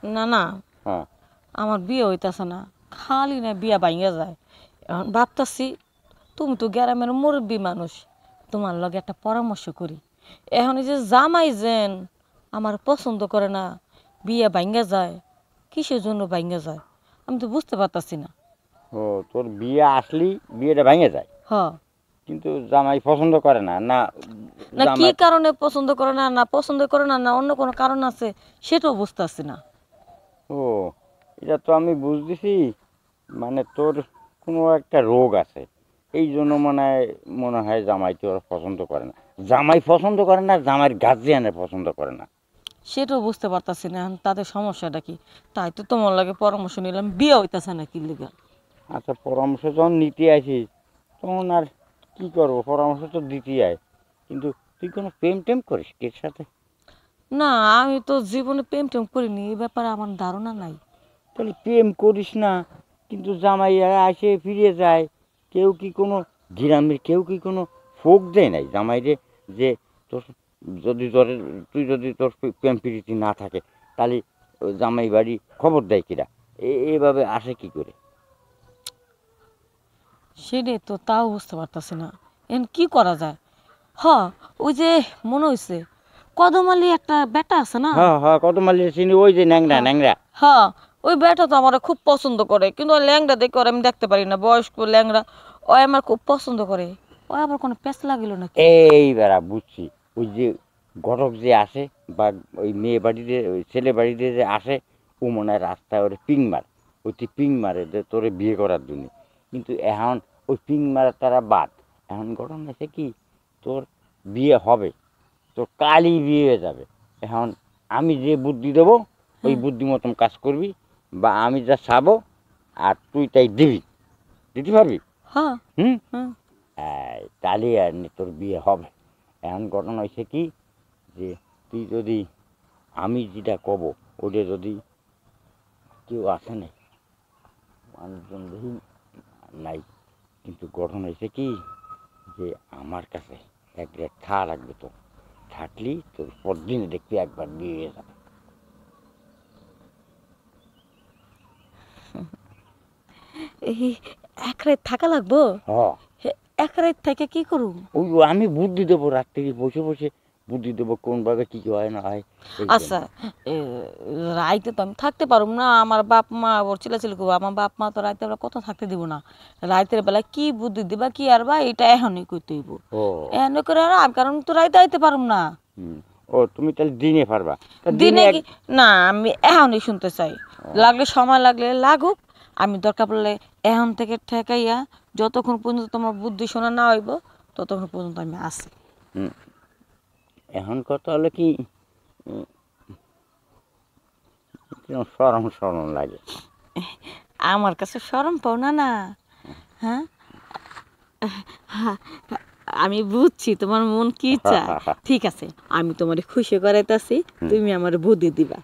না না, হ্যাঁ। আমার বিয়ে হইতাছে না, খালি না বিয়া ভাঙ্গা যায়। এখন ভাবতাছি তুমি তো গ্রামের মুরব্বী মানুষ, তোমার লগে একটা পরামর্শ করি। এখন এই যে জামাই যেন আমার পছন্দ করে না, বিয়ে ভাঙ্গা যায়, কিসের জন্য ভাঙ্গা যায় আমি তো বুঝতে পারতাছি না। ও, তোর বিয়ে আসলি বিয়েটা ভেঙে যায়, হ, কিন্তু জামাই পছন্দ করে না না? না কি জামাই, কারণে পছন্দ করে না, না পছন্দ করে না, না অন্য কোনো কারণ আছে সেটাও বুঝতেছি না। ও, এটা তো আমি বুঝতেছি, মানে তোর কোনো একটা রোগ আছে, এই জন্য মনে হয় জামাই তোর পছন্দ করে না। জামাই পছন্দ করে না, জামাইয়ের গার্জিয়ানের পছন্দ করে না। সেটাও বুঝতে পারতাছি না এখন তাদের সমস্যাটা কি। তাই তো তোমার লাগে পরামর্শ নিলাম, বিয়ে হইতাছে না কি লিগা। আচ্ছা, পরামর্শ যখন নিতে আসিস তখন আর কি করবো, পরামর্শ তো দিতেই হয়, কিন্তু তুই কোনো প্রেম টেম করিস এর সাথে? না, আমি তো জীবনে প্রেম টেম করিনি, এই ব্যাপারে আমার ধারণা নাই। তাহলে প্রেম করিস না, কিন্তু জামাইরা আসে ফিরে যায়, কেউ কি কোনো গ্রামের কেউ কি কোনো ফোক দেয় নাই জামাইরে, যে তোর যদি তোর তুই যদি তোর প্রেম প্রীতি না থাকে তাহলে ওই জামাই বাড়ি খবর দেয় কিরা? এভাবে আসে কি করে? সেটাই তো, তাও বুঝতে পারতাছি না এখন কি করা যায়। হ, ওই যে মনে হইছে কদমালি একটা বেটা আছে না। হ্যাঁ হ্যাঁ, কত মালি চিনি, ওই যে ন্যাংরা হ্যাঁ ন্যাংরা। হ্যাঁ, ওই বেটা তো আমার খুব পছন্দ করে, কিন্তু ওই ল্যাংড়া দেখে ওর আমি দেখতে পারি না, বয়স্ক ল্যাংড়া। ও আমার খুব পছন্দ করে। ও আবার কোনো পেঁচ লাগিল নাকি? এই বেড়া বুঝছি, ওই যে ঘটক যে আসে, বা ওই মেয়ে বাড়িতে ওই ছেলে বাড়িতে যে আসে, ও মনে হয় রাস্তায় ওরে পিং মার, ওই তুই পিং মারে যে তোরে বিয়ে করার জন্য। কিন্তু এখন ওই পিং মারা তারা বাদ, এখন ঘটনা হয়েছে কি, তোর বিয়ে হবে, তোর কালই বিয়ে হয়ে যাবে। এখন আমি যে বুদ্ধি দেবো ওই হ্যাঁ বুদ্ধি মতন কাজ করবি, বা আমি যা চাবো আর তুই তাই দিবি, দিতে পারবি? হ্যাঁ হুম। হ্যাঁ। তাহলে আর তোর বিয়ে হবে। এখন ঘটনা হয়েছে কি, যে তুই যদি আমি যেটা কব ওটা যদি কেউ আসে নাই, মানুষজন দেখি নাই, কিন্তু গঠন হয়েছে কি, যে আমার কাছে এক রেট থা লাগবে, তো থাকলি তোর পরদিনে দেখবি একবার বিয়ে হয়ে যাবে। এই এক রাত থাকা লাগবো? হ, এক রাত থেকে কি করুম? ওই আমি বুদ্ধি দেবো, রাত্রে বসে বসে বুদ্ধি দেবো কোনভাবে কী হয় না হয়, এই জন্য। আচ্ছা, এ, রাইতে তো আমি থাকতে পারুম না, আমার বাপ মা ওর চিলাচিলি করবো, আমার বাপ মা তো রাইতে বেলা কত থাকতে দিব না। রাইতের বেলা কি বুদ্ধি দিবা কি আর বা, এটা এখনই করতে হইব। ও, এখন করে আর আমি, কারণ তো রাইতে আইতে পারুম না। হুম। ও, তুমি তাহলে দিনে পারবা? তা দিনে দিনে এক, কি? না, আমি এখনই শুনতে চাই। লাগলে সময় লাগলে লাগুক, আমি দরকার পড়লে এখন থেকে ঠেকাইয়া যতক্ষণ পর্যন্ত তোমার বুদ্ধি শোনা না হইব ততক্ষণ পর্যন্ত আমি আছি। হুম, এখন কথা হলো কি, কিরম সরম সরম লাগে। আমার কাছে শরম পাও না না? হ্যাঁ, হ্যাঁ, আমি বুঝছি তোমার মন কি চায়। ঠিক আছে, আমি তোমারে খুশি করাইতাছি, তুমি আমার বুদ্ধি দিবা।